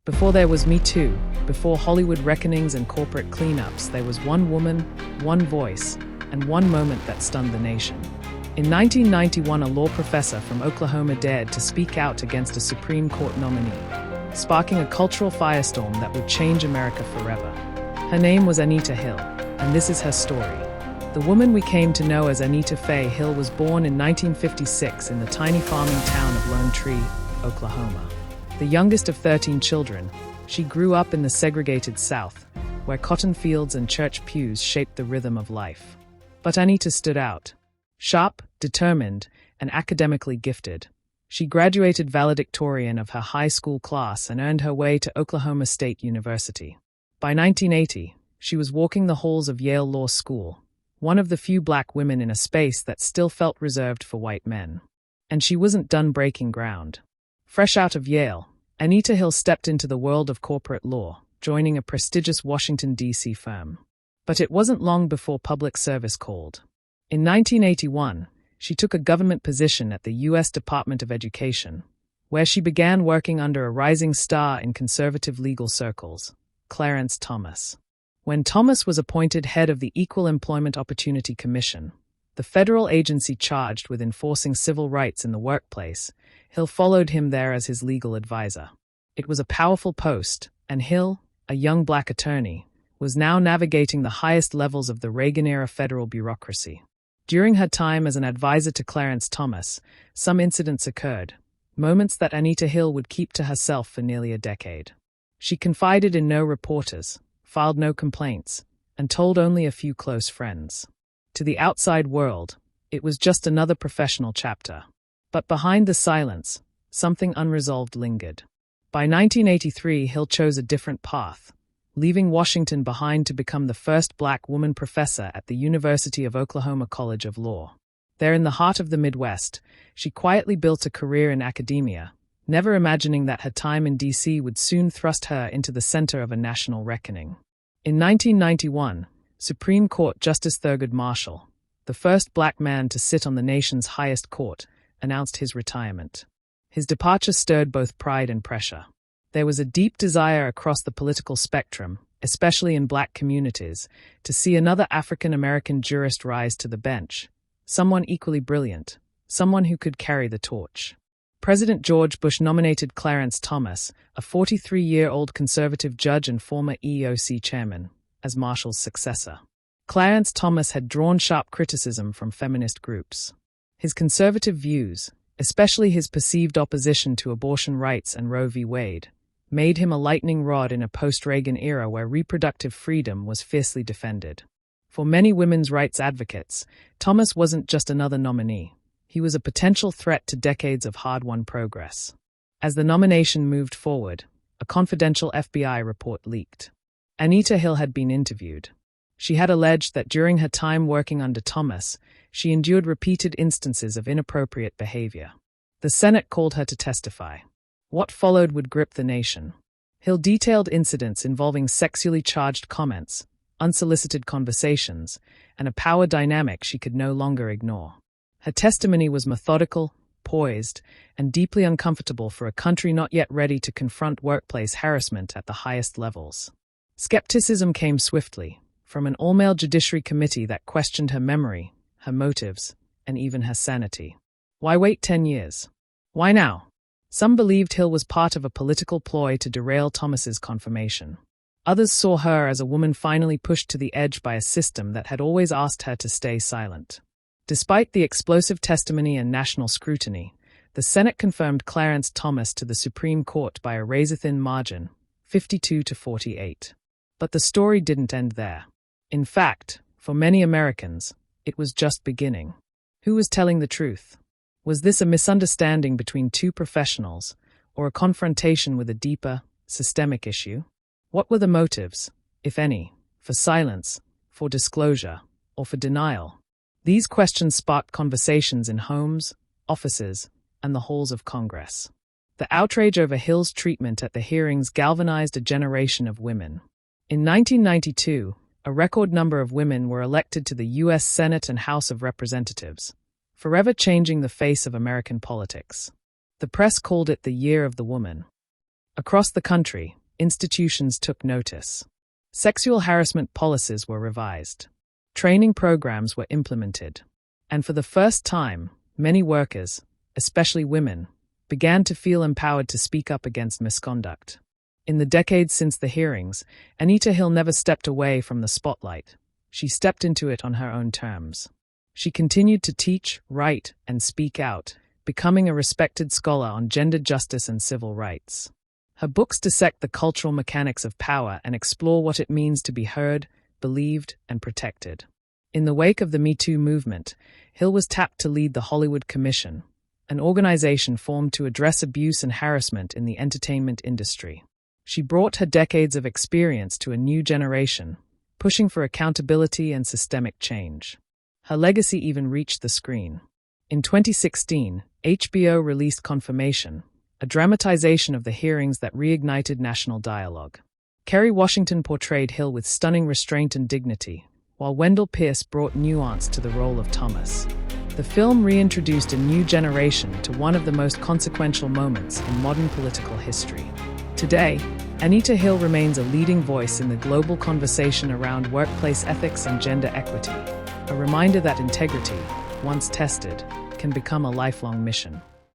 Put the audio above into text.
Before there was Me Too, before Hollywood reckonings and corporate cleanups, there was one woman, one voice, and one moment that stunned the nation. In 1991, a law professor from Oklahoma dared to speak out against a Supreme Court nominee, sparking a cultural firestorm that would change America forever. Her name was Anita Hill, and this is her story. The woman we came to know as Anita Faye Hill was born in 1956 in the tiny farming town of Lone Tree, Oklahoma. The youngest of 13 children, she grew up in the segregated South, where cotton fields and church pews shaped the rhythm of life. But Anita stood out. Sharp, determined, and academically gifted. She graduated valedictorian of her high school class and earned her way to Oklahoma State University. By 1980, she was walking the halls of Yale Law School, one of the few black women in a space that still felt reserved for white men. And she wasn't done breaking ground. Fresh out of Yale, Anita Hill stepped into the world of corporate law, joining a prestigious Washington, D.C. firm. But it wasn't long before public service called. In 1981, she took a government position at the U.S. Department of Education, where she began working under a rising star in conservative legal circles, Clarence Thomas. When Thomas was appointed head of the Equal Employment Opportunity Commission, the federal agency charged with enforcing civil rights in the workplace, Hill followed him there as his legal advisor. It was a powerful post, and Hill, a young black attorney, was now navigating the highest levels of the Reagan-era federal bureaucracy. During her time as an advisor to Clarence Thomas, some incidents occurred, moments that Anita Hill would keep to herself for nearly a decade. She confided in no reporters, filed no complaints, and told only a few close friends. To the outside world, it was just another professional chapter. But behind the silence, something unresolved lingered. By 1983, Hill chose a different path, leaving Washington behind to become the first black woman professor at the University of Oklahoma College of Law. There in the heart of the Midwest, she quietly built a career in academia, never imagining that her time in D.C. would soon thrust her into the center of a national reckoning. In 1991, Supreme Court Justice Thurgood Marshall, the first black man to sit on the nation's highest court, announced his retirement. His departure stirred both pride and pressure. There was a deep desire across the political spectrum, especially in black communities, to see another African-American jurist rise to the bench, someone equally brilliant, someone who could carry the torch. President George Bush nominated Clarence Thomas, a 43-year-old conservative judge and former EEOC chairman, as Marshall's successor. Clarence Thomas had drawn sharp criticism from feminist groups. His conservative views, especially his perceived opposition to abortion rights and Roe v. Wade, made him a lightning rod in a post-Reagan era where reproductive freedom was fiercely defended. For many women's rights advocates, Thomas wasn't just another nominee. He was a potential threat to decades of hard-won progress. As the nomination moved forward, a confidential FBI report leaked. Anita Hill had been interviewed. She had alleged that during her time working under Thomas, she endured repeated instances of inappropriate behavior. The Senate called her to testify. What followed would grip the nation. Hill detailed incidents involving sexually charged comments, unsolicited conversations, and a power dynamic she could no longer ignore. Her testimony was methodical, poised, and deeply uncomfortable for a country not yet ready to confront workplace harassment at the highest levels. Skepticism came swiftly, from an all-male judiciary committee that questioned her memory, her motives, and even her sanity. Why wait 10 years? Why now? Some believed Hill was part of a political ploy to derail Thomas's confirmation. Others saw her as a woman finally pushed to the edge by a system that had always asked her to stay silent. Despite the explosive testimony and national scrutiny, the Senate confirmed Clarence Thomas to the Supreme Court by a razor-thin margin, 52-48. But the story didn't end there. In fact, for many Americans, it was just beginning. Who was telling the truth? Was this a misunderstanding between two professionals, or a confrontation with a deeper, systemic issue? What were the motives, if any, for silence, for disclosure, or for denial? These questions sparked conversations in homes, offices, and the halls of Congress. The outrage over Hill's treatment at the hearings galvanized a generation of women. In 1992, a record number of women were elected to the U.S. Senate and House of Representatives, forever changing the face of American politics. The press called it the Year of the Woman. Across the country, institutions took notice. Sexual harassment policies were revised. Training programs were implemented. And for the first time, many workers, especially women, began to feel empowered to speak up against misconduct. In the decades since the hearings, Anita Hill never stepped away from the spotlight. She stepped into it on her own terms. She continued to teach, write, and speak out, becoming a respected scholar on gender justice and civil rights. Her books dissect the cultural mechanics of power and explore what it means to be heard, believed, and protected. In the wake of the Me Too movement, Hill was tapped to lead the Hollywood Commission, an organization formed to address abuse and harassment in the entertainment industry. She brought her decades of experience to a new generation, pushing for accountability and systemic change. Her legacy even reached the screen. In 2016, HBO released Confirmation, a dramatization of the hearings that reignited national dialogue. Kerry Washington portrayed Hill with stunning restraint and dignity, while Wendell Pierce brought nuance to the role of Thomas. The film reintroduced a new generation to one of the most consequential moments in modern political history. Today, Anita Hill remains a leading voice in the global conversation around workplace ethics and gender equity, a reminder that integrity, once tested, can become a lifelong mission.